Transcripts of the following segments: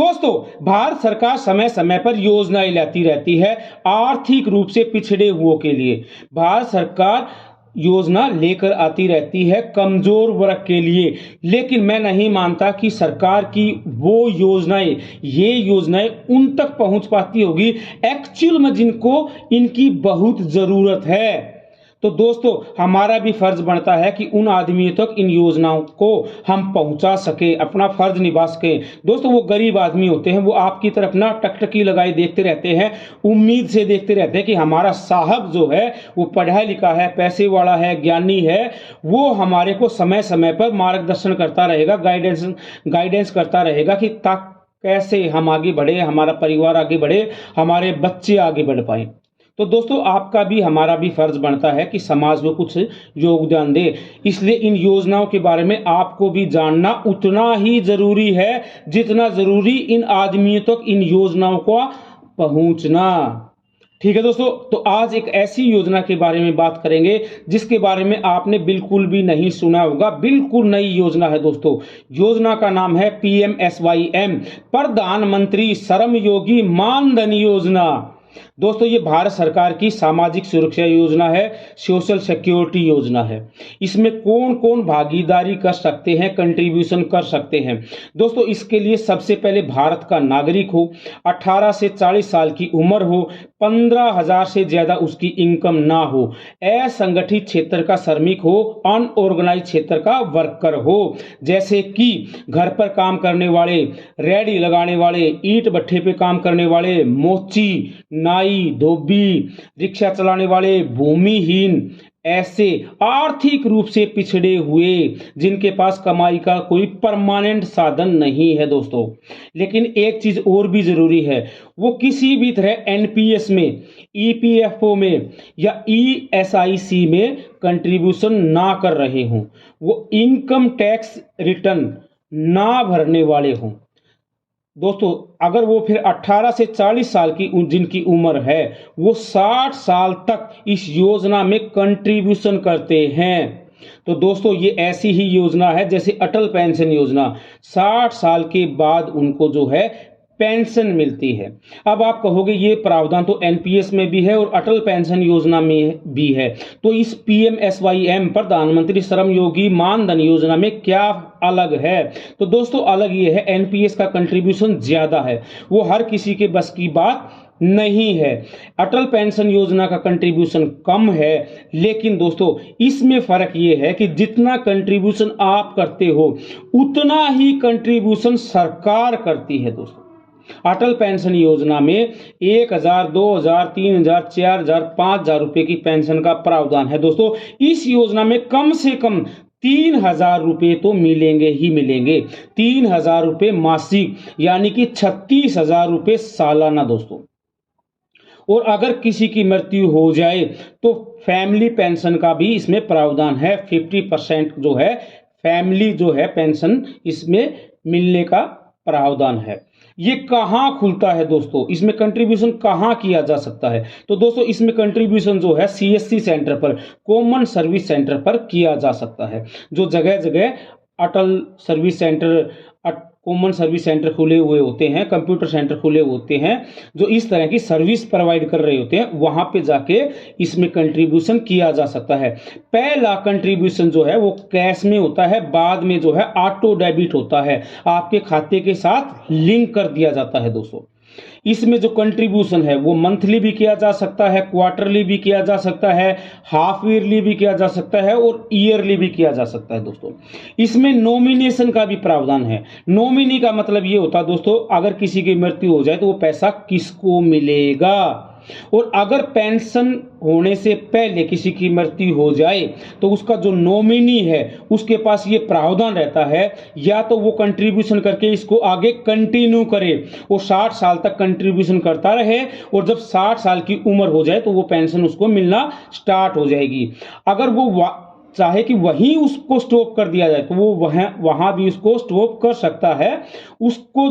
दोस्तों, भारत सरकार समय समय पर योजनाएं लाती रहती है आर्थिक रूप से पिछड़े हुओं के लिए। भारत सरकार योजना लेकर आती रहती है कमजोर वर्ग के लिए, लेकिन मैं नहीं मानता कि सरकार की वो ये योजनाएं उन तक पहुंच पाती होगी एक्चुअल में जिनको इनकी बहुत जरूरत है। तो दोस्तों, हमारा भी फर्ज बनता है कि उन आदमियों तक इन योजनाओं को हम पहुंचा सके, अपना फर्ज निभा सके। दोस्तों, वो गरीब आदमी होते हैं, वो आपकी तरफ ना टकटकी लगाए देखते रहते हैं, उम्मीद से देखते रहते हैं कि हमारा साहब जो है वो पढ़ा लिखा है, पैसे वाला है, ज्ञानी है, वो हमारे को समय समय पर मार्गदर्शन करता रहेगा, गाइडेंस करता रहेगा कि कैसे हम आगे बढ़े, हमारा परिवार आगे बढ़े, हमारे बच्चे आगे बढ़ पाए। तो दोस्तों, आपका भी हमारा भी फर्ज बनता है कि समाज में कुछ योगदान दे। इसलिए इन योजनाओं के बारे में आपको भी जानना उतना ही जरूरी है जितना जरूरी इन आदमियों तक इन योजनाओं का पहुंचना। ठीक है दोस्तों, तो आज एक ऐसी योजना के बारे में बात करेंगे जिसके बारे में आपने बिल्कुल भी नहीं सुना होगा। बिल्कुल नई योजना है दोस्तों। योजना का नाम है PMSYM, प्रधानमंत्री श्रम योगी मानधन योजना। दोस्तों, ये भारत सरकार की सामाजिक सुरक्षा योजना है, सोशल सिक्योरिटी योजना है। इसमें कौन कौन भागीदारी कर सकते हैं, कंट्रीब्यूशन कर सकते हैं? दोस्तों, इसके लिए सबसे पहले भारत का नागरिक हो, 18 से 40 साल की उम्र हो, 15,000 से ज्यादा उसकी इनकम ना हो, असंगठित क्षेत्र का श्रमिक हो, अनऑर्गेनाइज क्षेत्र का वर्कर हो, जैसे कि घर पर काम करने वाले, रेहड़ी लगाने वाले, ईंट भट्ठे पे काम करने वाले, मोची, नाई, धोबी, रिक्शा चलाने वाले, भूमिहीन, ऐसे आर्थिक रूप से पिछड़े हुए जिनके पास कमाई का कोई परमानेंट साधन नहीं है दोस्तों। लेकिन एक चीज और भी जरूरी है, वो किसी भी तरह NPS में, EPFO में या ESIC में कंट्रीब्यूशन ना कर रहे हों, वो इनकम टैक्स रिटर्न ना भरने वाले हों। दोस्तों, अगर वो फिर 18 से 40 साल की जिनकी उम्र है, वो 60 साल तक इस योजना में कंट्रीब्यूशन करते हैं। तो दोस्तों, ये ऐसी ही योजना है जैसे अटल पेंशन योजना, 60 साल के बाद उनको जो है पेंशन मिलती है। अब आप कहोगे ये प्रावधान तो NPS में भी है और अटल पेंशन योजना में भी है, तो इस PMSYM, प्रधानमंत्री श्रम योगी मानधन योजना में क्या अलग है? तो दोस्तों, अलग ये है, NPS का कंट्रीब्यूशन ज्यादा है, वो हर किसी के बस की बात नहीं है। अटल पेंशन योजना का कंट्रीब्यूशन कम है, लेकिन दोस्तों इसमें फर्क ये है कि जितना कंट्रीब्यूशन आप करते हो उतना ही कंट्रीब्यूशन सरकार करती है दोस्तों। अटल पेंशन योजना में 1,000, 2,000, 3,000, 4,000, 5,000 रुपए की पेंशन का प्रावधान है दोस्तों। इस योजना में कम से कम 3,000 रुपए तो मिलेंगे ही मिलेंगे। 3,000 रुपए मासिक, यानी कि 36,000 रुपए सालाना दोस्तों। और अगर किसी की मृत्यु हो जाए तो फैमिली पेंशन का भी इसमें प्रावधान है। 50% जो है फैमिली जो है पेंशन इसमें मिलने का प्रावधान है। ये कहाँ खुलता है दोस्तों, इसमें कंट्रीब्यूशन कहाँ किया जा सकता है? तो दोस्तों, इसमें कंट्रीब्यूशन जो है CSC सेंटर पर, कॉमन सर्विस सेंटर पर किया जा सकता है। जो जगह जगह Atal service centre, common service centre खुले हुए होते हैं, कंप्यूटर सेंटर खुले होते हैं, जो इस तरह की सर्विस प्रोवाइड कर रहे होते हैं, वहां पे जाके इसमें कंट्रीब्यूशन किया जा सकता है। पहला कंट्रीब्यूशन जो है वो कैश में होता है, बाद में जो है ऑटो डेबिट होता है, आपके खाते के साथ लिंक कर दिया जाता है दोस्तों। इसमें जो कंट्रीब्यूशन है वो मंथली भी किया जा सकता है, क्वार्टरली भी किया जा सकता है, हाफ ईयरली भी किया जा सकता है और ईयरली भी किया जा सकता है दोस्तों। इसमें नॉमिनेशन का भी प्रावधान है। नॉमिनी का मतलब ये होता है दोस्तों, अगर किसी की मृत्यु हो जाए तो वो पैसा किसको मिलेगा, और अगर पेंशन होने से पहले किसी की मृत्यु हो जाए तो उसका जो नॉमिनी है उसके पास ये प्रावधान रहता है, या तो वो कंट्रीब्यूशन करके इसको आगे कंटिन्यू करे, वो 60 साल तक कंट्रीब्यूशन करता रहे, और जब 60 साल की उम्र हो जाए तो वो पेंशन उसको मिलना स्टार्ट हो जाएगी। अगर वो चाहे कि वहीं उसको स्टॉप कर दिया जाए तो वो वहां भी उसको स्टॉप कर सकता है। उसको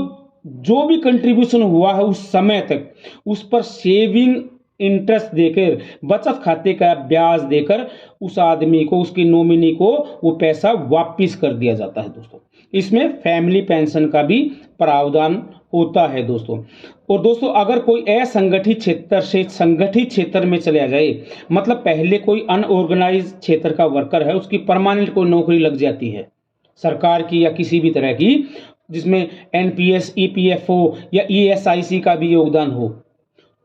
जो भी कंट्रीब्यूशन हुआ है उस समय तक उस पर सेविंग इंटरेस्ट देकर, बचत खाते का ब्याज देकर उस आदमी को, उसकी नॉमिनी को वो पैसा वापिस कर दिया जाता है दोस्तों। इसमें फैमिली पेंशन का भी प्रावधान होता है दोस्तों। और दोस्तों अगर कोई असंगठित क्षेत्र से संगठित क्षेत्र में चला जाए, मतलब पहले कोई अनऑर्गेनाइज क्षेत्र का वर्कर है, उसकी परमानेंट कोई नौकरी लग जाती है सरकार की या किसी भी तरह की, जिसमें एनपीएस, ईपीएफओ या ईएसआईसी का भी योगदान हो,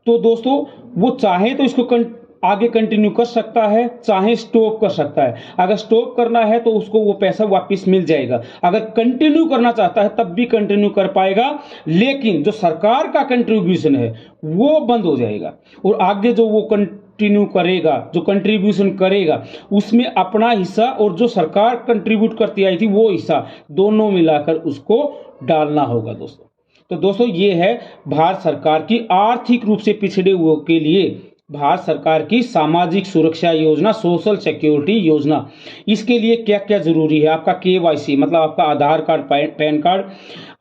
तो दोस्तों वो चाहे तो इसको आगे कंटिन्यू कर सकता है, चाहे स्टॉप कर सकता है। अगर स्टॉप करना है तो उसको वो पैसा वापस मिल जाएगा, अगर कंटिन्यू करना चाहता है तब भी कंटिन्यू कर पाएगा, लेकिन जो सरकार का कंट्रीब्यूशन है वो बंद हो जाएगा। और आगे जो वो कंटिन्यू करेगा, जो कंट्रीब्यूशन करेगा, उसमें अपना हिस्सा और जो सरकार कंट्रीब्यूट करती आई थी वो हिस्सा, दोनों मिलाकर उसको डालना होगा दोस्तों। तो दोस्तों ये है भारत सरकार की आर्थिक रूप से पिछड़े हुओं के लिए भारत सरकार की सामाजिक सुरक्षा योजना, सोशल सिक्योरिटी योजना। इसके लिए क्या क्या जरूरी है? आपका केवाईसी मतलब आपका आधार कार्ड, पैन कार्ड,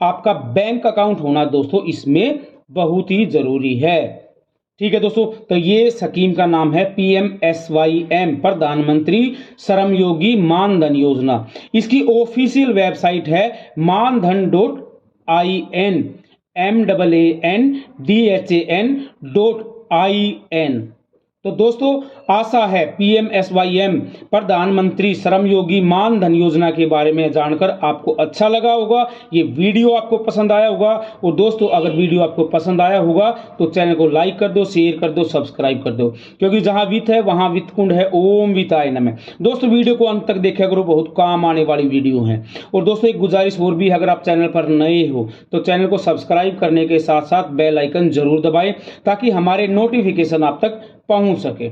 आपका बैंक अकाउंट होना दोस्तों इसमें बहुत ही जरूरी है। ठीक है दोस्तों, तो ये स्कीम का नाम है PMSYM, प्रधानमंत्री श्रमयोगी मानधन योजना। इसकी ऑफिशियल वेबसाइट है मानधन.in, MAANDHAN.in। तो दोस्तों आशा है PMSYM प्रधानमंत्री श्रमयोगी मानधन योजना के बारे में जानकर आपको अच्छा लगा होगा, ये वीडियो आपको पसंद आया होगा। और दोस्तों अगर वीडियो आपको पसंद आया होगा तो चैनल को लाइक कर दो, शेयर कर दो, सब्सक्राइब कर दो, क्योंकि जहां वित्त है वहां वित्त कुंड है। ओम वित्ताय नमः। दोस्तों वीडियो को अंत तक देखा करो, बहुत काम आने वाली वीडियो है। और दोस्तों एक गुजारिश और भी है, अगर आप चैनल पर नए हो तो चैनल को सब्सक्राइब करने के साथ साथ बेल आइकन जरूर दबाएं, ताकि हमारे नोटिफिकेशन आप तक पहुंच सके।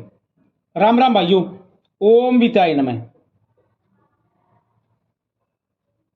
राम राम भाइयों, ओम वित्ताय नमः।